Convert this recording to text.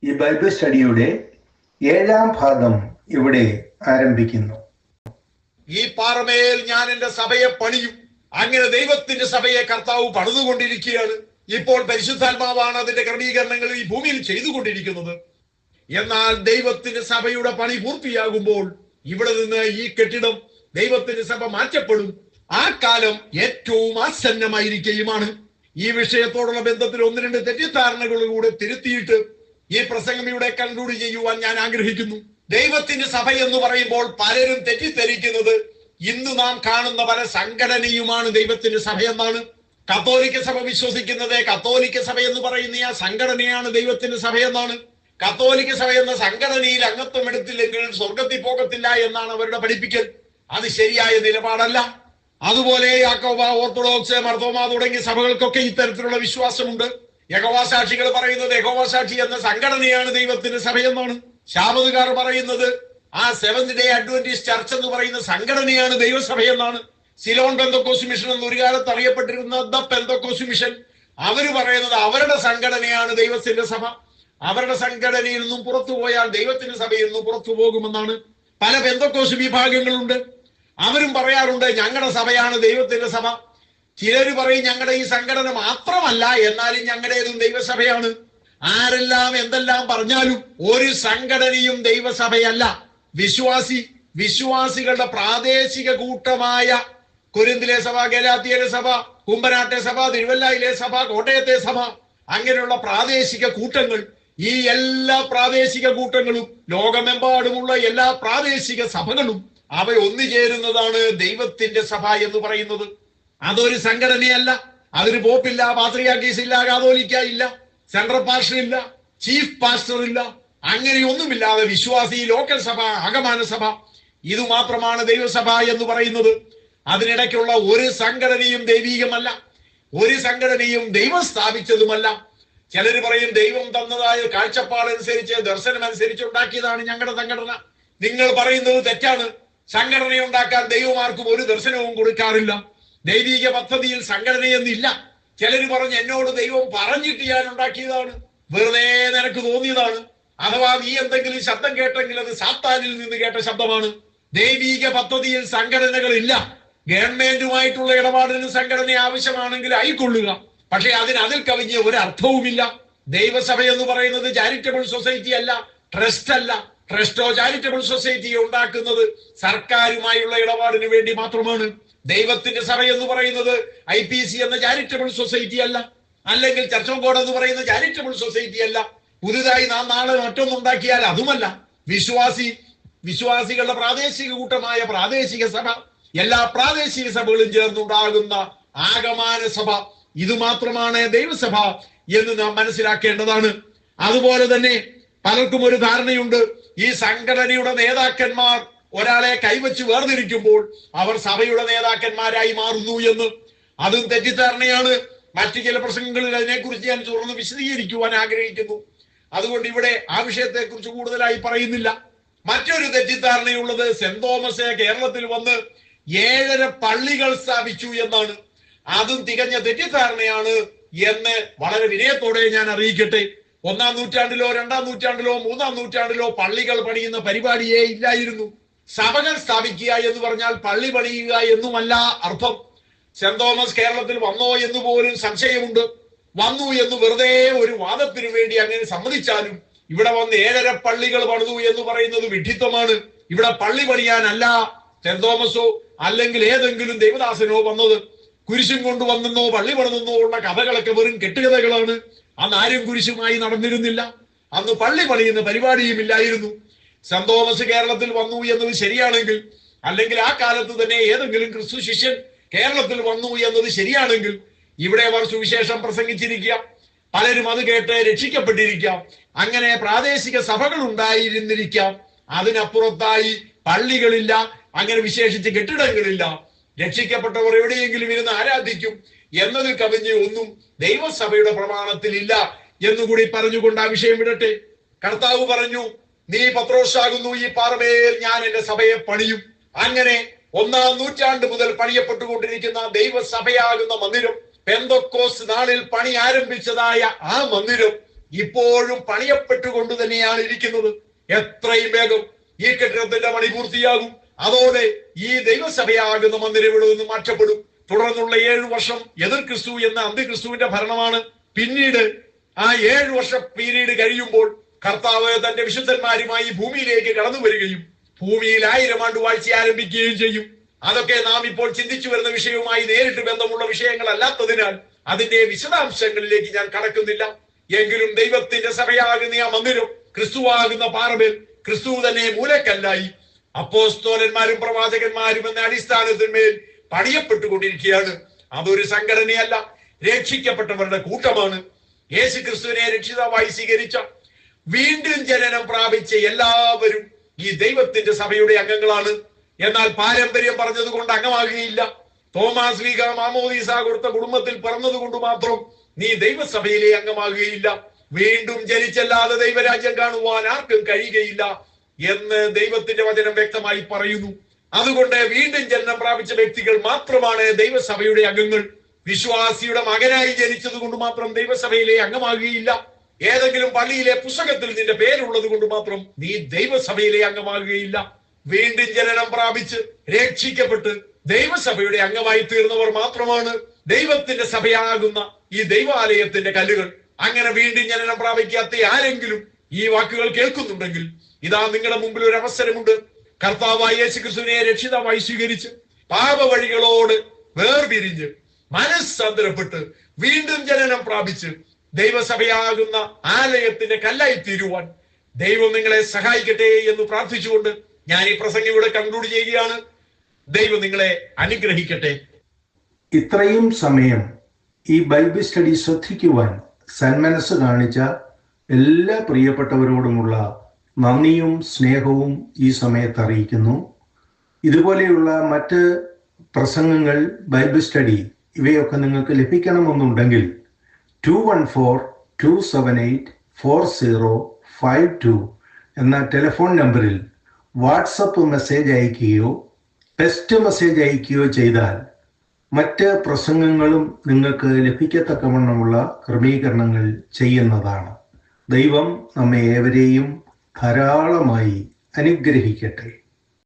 ഈ ബൈബിൾ സ്റ്റഡിയുടെ 7ാം ഭാഗം ഇവിടെ ആരംഭിക്കുന്നു. ഈ പാറമേൽ ഞാൻ എന്റെ സഭയെ പണിയും. അങ്ങനെ ദൈവത്തിന്റെ സഭയെ കർത്താവ് പണിതുകൊണ്ടിരിക്കുകയാണ്. ഇപ്പോൾ പരിശുദ്ധാത്മാവാണ് അതിന്റെ ക്രമീകരണങ്ങൾ ഈ ഭൂമിയിൽ ചെയ്തുകൊണ്ടിരിക്കുന്നത്. എന്നാൽ ദൈവത്തിന്റെ സഭയുടെ പണി പൂർത്തിയാകുമ്പോൾ ഇവിടെ നിന്ന് ഈ കെട്ടിടം ദൈവത്തിന്റെ സഭ മാറ്റപ്പെടും. ആ കാലം ഏറ്റവും ആസന്നമായിരിക്കുകയുമാണ്. ഈ വിഷയത്തോടുള്ള ബന്ധത്തിൽ 1-2 തെറ്റിദ്ധാരണകളിലൂടെ തിരുത്തിയിട്ട് ഈ പ്രസംഗം ഇവിടെ കൺക്ലൂഡ് ചെയ്യുവാൻ ഞാൻ ആഗ്രഹിക്കുന്നു. ദൈവത്തിന്റെ സഭ എന്ന് പറയുമ്പോൾ പലരും തെറ്റിദ്ധരിക്കുന്നത് ഇന്ന് നാം കാണുന്ന പല സംഘടനയുമാണ് ദൈവത്തിന്റെ സഭ എന്നാണ്. കത്തോലിക്ക സഭ വിശ്വസിക്കുന്നത് കത്തോലിക്ക സഭ എന്ന് പറയുന്ന ആ സംഘടനയാണ് ദൈവത്തിന്റെ സഭ എന്നാണ്. കത്തോലിക്ക സഭ എന്ന സംഘടനയിൽ അംഗത്വം എടുത്തില്ലെങ്കിൽ സ്വർഗത്തിൽ പോകത്തില്ല എന്നാണ് അവരുടെ പഠിപ്പിക്കൽ. അത് ശരിയായ നിലപാടല്ല. അതുപോലെ യാക്കോബ, ഓർത്തഡോക്സ്, മർത്തോമ തുടങ്ങിയ സഭകൾക്കൊക്കെ ഇത്തരത്തിലുള്ള വിശ്വാസമുണ്ട്. യഹോവ സാക്ഷികൾ പറയുന്നത് യഹോവ സാക്ഷി എന്ന സംഘടനയാണ് ദൈവത്തിന്റെ സഭയെന്നാണ്. ശാബതുകാർ പറയുന്നത് ആ സെവന്ത് ഡേ അഡ്വന്റിസ്റ്റ് ചർച്ച് എന്ന് പറയുന്ന സംഘടനയാണ് ദൈവസഭയെന്നാണ്. സിലോൺ പെന്തക്കോസ്റ്റ് മിഷൻ എന്ന് ഒരു കാലത്ത് അറിയപ്പെട്ടിരുന്ന ദ പെന്തക്കോസ്റ്റ് മിഷൻ, അവര് പറയുന്നത് അവരുടെ സംഘടനയാണ് ദൈവത്തിന്റെ സഭ. അവരുടെ സംഘടനയിൽ നിന്നും പുറത്തു പോയാൽ ദൈവത്തിന്റെ സഭയിൽ നിന്നും പുറത്തു പോകുമെന്നാണ്. പല പെന്തക്കോസ്റ്റ് വിഭാഗങ്ങളുണ്ട്. അവരും പറയാറുണ്ട് ഞങ്ങളുടെ സഭയാണ് ദൈവത്തിന്റെ സഭ. ചിലര് പറയും ഞങ്ങളുടെ ഈ സംഘടന മാത്രമല്ല, എന്നാലും ഞങ്ങളുടേതും ദൈവസഭയാണ്. ആരെല്ലാം എന്തെല്ലാം പറഞ്ഞാലും ഒരു സംഘടനയും ദൈവസഭയല്ല. വിശ്വാസികളുടെ പ്രാദേശിക കൂട്ടമായ കൊരിന്തിലെ സഭ, ഗലാത്യയിലെ സഭ, കുമ്പനാട്ടെ സഭ, തിരുവല്ലയിലെ സഭ, കോട്ടയത്തെ സഭ, അങ്ങനെയുള്ള പ്രാദേശിക കൂട്ടങ്ങൾ, ഈ എല്ലാ പ്രാദേശിക കൂട്ടങ്ങളും ലോകമെമ്പാടുമുള്ള എല്ലാ പ്രാദേശിക സഭകളും അവ ഒന്നുചേരുന്നതാണ് ദൈവത്തിന്റെ സഭ എന്ന് പറയുന്നത്. അതൊരു സംഘടനയല്ല. അതിന് പോപ്പില്ല, പാത്രിയാർക്കീസ് ഇല്ല, കാതോലിക്ക ഇല്ല, സെൻട്രൽ പാസ്റ്റർ ഇല്ല, ചീഫ് പാസ്റ്റർ ഇല്ല. അങ്ങനെയൊന്നുമില്ലാതെ വിശ്വാസി, ലോക്കൽ സഭ, ആഗമന സഭ, ഇത് മാത്രമാണ് ദൈവസഭ എന്ന് പറയുന്നത്. അതിനിടയ്ക്കുള്ള ഒരു സംഘടനയും ദൈവീകമല്ല, ഒരു സംഘടനയും ദൈവം സ്ഥാപിച്ചതുമല്ല. ചിലർ പറയും ദൈവം തന്നതായ കാഴ്ചപ്പാടനുസരിച്ച്, ദർശനം അനുസരിച്ച് ഉണ്ടാക്കിയതാണ് ഞങ്ങളുടെ സംഘടന. നിങ്ങൾ പറയുന്നത് തെറ്റാണ്. സംഘടന ഉണ്ടാക്കാൻ ദൈവമാർക്കും ഒരു ദർശനവും കൊടുക്കാറില്ല. ദൈവിക പദ്ധതിയിൽ സംഘടനയൊന്നില്ല. ചിലര് പറഞ്ഞ് എന്നോട് ദൈവം പറഞ്ഞിട്ട് ഞാൻ ഉണ്ടാക്കിയതാണ്, വെറുതെ നിനക്ക് തോന്നിയതാണ്, അഥവാ നീ എന്തെങ്കിലും ശബ്ദം കേട്ടെങ്കിൽ അത് സാത്താനിൽ നിന്ന് കേട്ട ശബ്ദമാണ്. ദൈവിക പദ്ധതിയിൽ സംഘടനകളില്ല. ഗവൺമെന്റുമായിട്ടുള്ള ഇടപാടിന് സംഘടന ആവശ്യമാണെങ്കിൽ ആയിക്കൊള്ളുക, പക്ഷെ അതിൽ കവിഞ്ഞ ഒരു അർത്ഥവുമില്ല. ദൈവസഭ എന്ന് പറയുന്നത് ചാരിറ്റബിൾ സൊസൈറ്റി അല്ല, ട്രസ്റ്റ് അല്ല. ട്രസ്റ്റോ ചാരിറ്റബിൾ സൊസൈറ്റിയോ ഉണ്ടാക്കുന്നത് സർക്കാരുമായുള്ള ഇടപാടിന് വേണ്ടി മാത്രമാണ്. ദൈവത്തിന്റെ സഭ എന്ന് പറയുന്നത് IPC എന്ന ചാരിറ്റബിൾ സൊസൈറ്റി അല്ല, അല്ലെങ്കിൽ ചർച്ച് ഓഫ് ഗോഡ് എന്ന് പറയുന്ന ചാരിറ്റബിൾ സൊസൈറ്റി അല്ല. പുതുതായി നാം നാളെ മറ്റൊന്നുണ്ടാക്കിയാൽ അതുമല്ല. വിശ്വാസികളുടെ പ്രാദേശിക കൂട്ടമായ പ്രാദേശിക സഭ, എല്ലാ പ്രാദേശിക സഭകളും ചേർന്നുണ്ടാകുന്ന ആഗമന സഭ, ഇത് മാത്രമാണ് ദൈവസഭ എന്ന് നാം മനസ്സിലാക്കേണ്ടതാണ്. അതുപോലെ തന്നെ പലർക്കും ഒരു ധാരണയുണ്ട്, ഈ സംഘടനയുടെ നേതാക്കന്മാർ ഒരാളെ കൈവച്ച് വേർതിരിക്കുമ്പോൾ അവർ സഭയുടെ നേതാക്കന്മാരായി മാറുന്നു എന്ന്. അതും തെറ്റിദ്ധാരണയാണ്. മറ്റു ചില പ്രസംഗങ്ങളിൽ അതിനെക്കുറിച്ച് ഞാൻ തുറന്ന് വിശദീകരിക്കുവാൻ ആഗ്രഹിക്കുന്നു. അതുകൊണ്ട് ഇവിടെ ആ വിഷയത്തെ കുറിച്ച് കൂടുതലായി പറയുന്നില്ല. മറ്റൊരു തെറ്റിദ്ധാരണയുള്ളത് സെന്റ് തോമസ് കേരളത്തിൽ വന്ന് 7 പള്ളികൾ സ്ഥാപിച്ചു എന്നാണ്. അതും തികഞ്ഞ തെറ്റിദ്ധാരണയാണ് എന്ന് വളരെ വിനയത്തോടെ ഞാൻ അറിയിക്കട്ടെ. 1-ാം നൂറ്റാണ്ടിലോ 2-ാം നൂറ്റാണ്ടിലോ 3-ാം നൂറ്റാണ്ടിലോ പള്ളികൾ പണിയുന്ന പരിപാടിയേ ഇല്ലായിരുന്നു. സഭകൾ സ്ഥാപിക്കുക എന്ന് പറഞ്ഞാൽ പള്ളി പണിയുക എന്നുമല്ല അർത്ഥം. സെന്റ് തോമസ് കേരളത്തിൽ വന്നോ എന്ന് പോലും സംശയമുണ്ട്. വന്നു എന്ന് വെറുതെ ഒരു വാദത്തിന് വേണ്ടി അങ്ങനെ സമ്മതിച്ചാലും ഇവിടെ വന്ന് 7 പള്ളികൾ പണിതു എന്ന് പറയുന്നത് വിഡ്ഢിത്തമാണ്. ഇവിടെ പള്ളി പണിയാനല്ല സെന്റ് തോമസോ അല്ലെങ്കിൽ ഏതെങ്കിലും ദേവദാസനോ വന്നത്. കുരിശും കൊണ്ടുവന്നെന്നോ പള്ളി പണിതെന്നോ ഉള്ള കഥകളൊക്കെ വെറും കെട്ടുകഥകളാണ്. അന്ന് ആരും കുരിശുമായി നടന്നിരുന്നില്ല. അന്ന് പള്ളി പണിയുന്ന പരിപാടിയും ഇല്ലായിരുന്നു. സെന്റ് തോമസ് കേരളത്തിൽ വന്നു എന്നത് ശരിയാണെങ്കിൽ, അല്ലെങ്കിൽ ആ കാലത്ത് തന്നെ ഏതെങ്കിലും ക്രിസ്തു ശിഷ്യൻ കേരളത്തിൽ വന്നു എന്നത് ശരിയാണെങ്കിൽ ഇവിടെ അവർ സുവിശേഷം പ്രസംഗിച്ചിരിക്കാം, പലരും അത് കേട്ട് രക്ഷിക്കപ്പെട്ടിരിക്കാം, അങ്ങനെ പ്രാദേശിക സഭകൾ ഉണ്ടായിരുന്നിരിക്കാം. അതിനപ്പുറത്തായി പള്ളികളില്ല, അങ്ങനെ വിശേഷിച്ച് കെട്ടിടങ്ങളില്ല. രക്ഷിക്കപ്പെട്ടവർ എവിടെയെങ്കിലും ഇരുന്ന് ആരാധിക്കും എന്നതിൽ കവിഞ്ഞ് ഒന്നും ദൈവസഭയുടെ പ്രമാണത്തിൽ ഇല്ല എന്നുകൂടി പറഞ്ഞുകൊണ്ട് ആ വിഷയം വിടട്ടെ. കർത്താവ് പറഞ്ഞു, നീ പത്രോസാകുന്നു, ഈ പാറമേൽ ഞാൻ എന്റെ സഭയെ പണിയും. അങ്ങനെ 1-ാം നൂറ്റാണ്ട് മുതൽ പണിയപ്പെട്ടുകൊണ്ടിരിക്കുന്ന ദൈവസഭയാകുന്ന മന്ദിരം, പെന്തക്കോസ്ത് നാളിൽ പണി ആരംഭിച്ചതായ ആ മന്ദിരം ഇപ്പോഴും പണിയപ്പെട്ടുകൊണ്ട് തന്നെയാണ് ഇരിക്കുന്നത്. എത്രയും വേഗം ഈ കെട്ടിടത്തിന്റെ പണി പൂർത്തിയാകും. അതോടെ ഈ ദൈവസഭയാകുന്ന മന്ദിരം ഇവിടെ നിന്ന് മാറ്റപ്പെടും. തുടർന്നുള്ള 7 വർഷം എതിർ ക്രിസ്തു എന്ന അന്ത്യക്രിസ്തുവിന്റെ ഭരണമാണ്. പിന്നീട് ആ 7 വർഷ പീരീഡ് കഴിയുമ്പോൾ കർത്താവ് തന്റെ വിശുദ്ധന്മാരുമായി ഭൂമിയിലേക്ക് കടന്നു വരികയും ഭൂമിയിൽ 1000 ആണ്ട് വാഴ്ച ആരംഭിക്കുകയും ചെയ്യും. അതൊക്കെ നാം ഇപ്പോൾ ചിന്തിച്ചു വരുന്ന വിഷയവുമായി നേരിട്ട് ബന്ധമുള്ള വിഷയങ്ങളല്ലാത്തതിനാൽ അതിന്റെ വിശദാംശങ്ങളിലേക്ക് ഞാൻ കടക്കുന്നില്ല. എങ്കിലും ദൈവത്തിന്റെ സഭയാകുന്ന ആ മന്ദിരം ക്രിസ്തുവാകുന്ന പാറമേൽ ക്രിസ്തു തന്നെ മൂലക്കല്ലായി അപ്പോസ്തലന്മാരും പ്രവാചകന്മാരും എന്ന അടിസ്ഥാനത്തിന്മേൽ പണിയപ്പെട്ടുകൊണ്ടിരിക്കുകയാണ്. അതൊരു സംഘടനയല്ല, രക്ഷിക്കപ്പെട്ടവരുടെ കൂട്ടമാണ്. യേശു ക്രിസ്തുവിനെ രക്ഷിതാവായി സ്വീകരിച്ച വീണ്ടും ജനനം പ്രാപിച്ച എല്ലാവരും ഈ ദൈവത്തിന്റെ സഭയുടെ അംഗങ്ങളാണ്. എന്നാൽ പാരമ്പര്യം പറഞ്ഞത് കൊണ്ട് അംഗമാകുകയില്ല. തോമാസ് ലീഗ മാമോദീസ കൊടുത്ത കുടുംബത്തിൽ പിറന്നത് കൊണ്ട് മാത്രം നീ ദൈവസഭയിലെ അംഗമാകുകയില്ല. വീണ്ടും ജനിച്ചല്ലാതെ ദൈവരാജ്യം കാണുവാൻ ആർക്കും കഴിയുകയില്ല എന്ന് ദൈവത്തിന്റെ വചനം വ്യക്തമായി പറയുന്നു. അതുകൊണ്ട് വീണ്ടും ജനനം പ്രാപിച്ച വ്യക്തികൾ മാത്രമാണ് ദൈവസഭയുടെ അംഗങ്ങൾ. വിശ്വാസിയുടെ മകനായി ജനിച്ചത് കൊണ്ട് മാത്രം ദൈവസഭയിലെ അംഗമാകുകയില്ല. ഏതെങ്കിലും പള്ളിയിലെ പുസ്തകത്തിൽ നിന്റെ പേരുള്ളത് കൊണ്ട് മാത്രം നീ ദൈവസഭയിലെ അംഗമാകുകയില്ല. വീണ്ടും ജനനം പ്രാപിച്ച് രക്ഷിക്കപ്പെട്ട് ദൈവസഭയുടെ അംഗമായി തീർന്നവർ മാത്രമാണ് ദൈവത്തിന്റെ സഭയാകുന്ന ഈ ദൈവാലയത്തിന്റെ കല്ലുകൾ. അങ്ങനെ വീണ്ടും ജനനം പ്രാപിക്കാത്ത ആരെങ്കിലും ഈ വാക്കുകൾ കേൾക്കുന്നുണ്ടെങ്കിൽ ഇതാ നിങ്ങളുടെ മുമ്പിൽ ഒരു അവസരമുണ്ട്. കർത്താവായ യേശു ക്രിസ്തുവിനെ രക്ഷിതാവായി സ്വീകരിച്ച് പാപവഴികളോട് വേർപിരിഞ്ഞ് മനസ്സാന്തരപ്പെട്ട് വീണ്ടും ജനനം പ്രാപിച്ച് ദൈവസഭയാകുന്ന ആലയത്തിന്റെ കല്ലായി തീരുവാൻ ദൈവം നിങ്ങളെ സഹായിക്കട്ടെ എന്ന് പ്രാർത്ഥിച്ചുകൊണ്ട് ഞാൻ ഈ പ്രസംഗം ഇവിടെ കൺക്ലൂഡ് ചെയ്യുകയാണ്. ദൈവം നിങ്ങളെ അനുഗ്രഹിക്കട്ടെ. ഇത്രയും സമയം ഈ ബൈബിൾ സ്റ്റഡി ശ്രദ്ധിക്കുവാൻ സന്മനസ് കാണിച്ച എല്ലാ പ്രിയപ്പെട്ടവരോടുമുള്ള നന്ദിയും സ്നേഹവും ഈ സമയത്ത് അറിയിക്കുന്നു. ഇതുപോലെയുള്ള മറ്റ് പ്രസംഗങ്ങൾ, ബൈബിൾ സ്റ്റഡി ഇവയൊക്കെ നിങ്ങൾക്ക് ലഭിക്കണമെന്നുണ്ടെങ്കിൽ 214-278-4052 എന്ന ടെലിഫോൺ നമ്പറിൽ വാട്സപ്പ് മെസ്സേജ് അയക്കുകയോ ടെക്സ്റ്റ് മെസ്സേജ് അയക്കുകയോ ചെയ്താൽ മറ്റ് പ്രസംഗങ്ങളും നിങ്ങൾക്ക് ലഭിക്കത്തക്കവണ്ണമുള്ള ക്രമീകരണങ്ങൾ ചെയ്യുന്നതാണ്. ദൈവം നമ്മെ ഏവരെയും ധാരാളമായി അനുഗ്രഹിക്കട്ടെ.